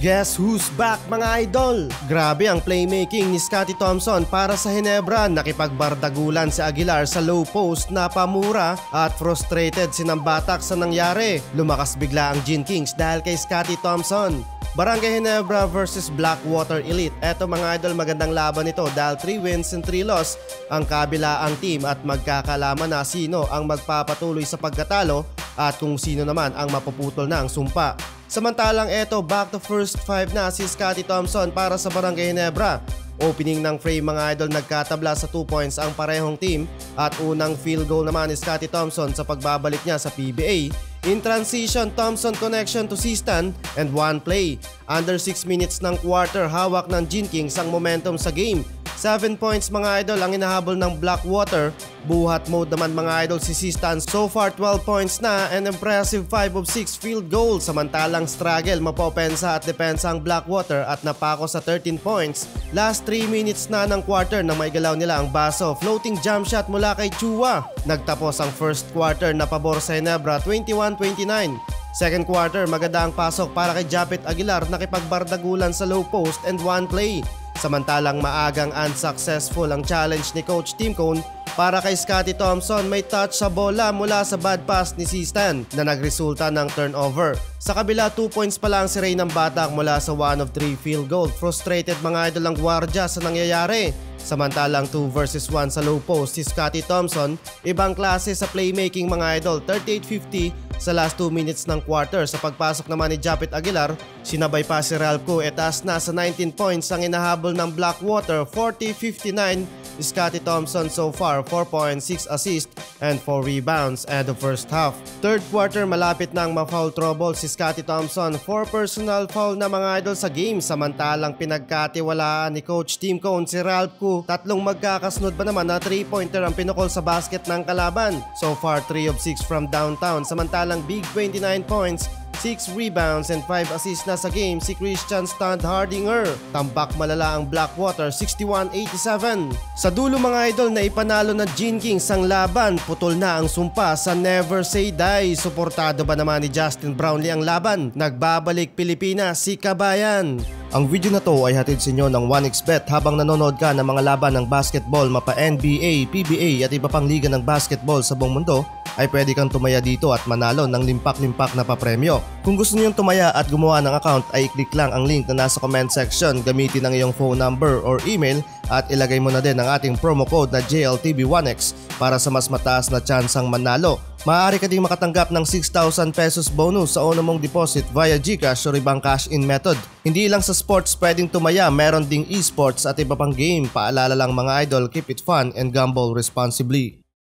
Guess who's back mga idol? Grabe ang playmaking ni Scottie Thompson para sa Ginebra. Nakipagbardagulan si Aguilar sa low post na pamura at frustrated si Nambatak sa nangyari. Lumakas bigla ang Gin Kings dahil kay Scottie Thompson. Barangay Ginebra versus Blackwater Elite. Eto mga idol, magandang laban ito dahil 3 wins and 3 loss ang kabilaang team at magkakalaman na sino ang magpapatuloy sa pagkatalo at kung sino naman ang mapuputol na ang sumpa. Samantalang eto, back to first 5 na si Scottie Thompson para sa Barangay Ginebra. Opening ng frame mga idol, nagkatabla sa 2 points ang parehong team at unang field goal naman ni Scottie Thompson sa pagbabalik niya sa PBA. In transition, Thompson connection to C-stand and one play. Under 6 minutes ng quarter, hawak ng Gin Kings ang momentum sa game. 7 points mga idol ang inahabol ng Blackwater. Buhat mode naman mga idol si C-stand. So far 12 points na and impressive 5 of 6 field goals. Samantalang struggle mapopensa at depensa ang Blackwater at napako sa 13 points. Last 3 minutes na ng quarter na maigalaw nila ang baso. Floating jump shot mula kay Chua. Nagtapos ang first quarter na pabor sa Ginebra 21-29. Second quarter, maganda ang pasok para kay Japet Aguilar, nakipagbardagulan sa low post and one play. Samantalang maagang unsuccessful ang challenge ni Coach Tim Cone para kay Scottie Thompson. May touch sa bola mula sa bad pass ni C-stand na nagresulta ng turnover. Sa kabila, 2 points pa lang si Ray Nambatak mula sa 1 of 3 field goal. Frustrated mga idol ang gwardya sa nangyayari. Samantalang 2 versus 1 sa low post si Scottie Thompson. Ibang klase sa playmaking mga idol. 38-50 sa last 2 minutes ng quarter. Sa pagpasok naman ni Japet Aguilar, sinabay pa si Ralph etaas na sa 19 points ang inahabol ng Blackwater. 40-59 Scottie Thompson so far, 4 points, 6 assists and 4 rebounds and the first half. Third quarter, malapit na ang ma-foul trouble si Scottie Thompson. 4 personal foul na mga idol sa game. Samantalang pinagkatiwalaan ni Coach Tim Cone si Ralph Ku. Tatlong magkakasunod ba naman na 3-pointer ang pinukol sa basket ng kalaban. So far 3 of 6 from downtown. Samantalang big 29 points, 6 rebounds and 5 assists na sa game si Christian Stunt Hardinger. Tambak malala ang Blackwater, 61-87. Sa dulo mga idol, na ipanalo ng Gin Kings ang laban. Putol na ang sumpa sa Never Say Die. Suportado ba naman ni Justin Brownlee ang laban? Nagbabalik Pilipinas si Kabayan. Ang video na to ay hatid sa inyo ng 1xBet. Habang nanonood ka ng mga laban ng basketball mapa NBA, PBA at iba pang liga ng basketball sa buong mundo, ay pwede kang tumaya dito at manalo ng limpak-limpak na papremyo. Kung gusto niyong tumaya at gumawa ng account, ay i-click lang ang link na nasa comment section. Gamitin ang iyong phone number or email at ilagay mo na din ang ating promo code na JLTV1X para sa mas mataas na tsansang manalo. Maaari ka ding makatanggap ng 6,000 pesos bonus sa una mong deposit via GCash o ibang cash-in method. Hindi lang sa sports pwedeng tumaya, meron ding esports at iba pang game. Paalala lang mga idol, keep it fun and gamble responsibly.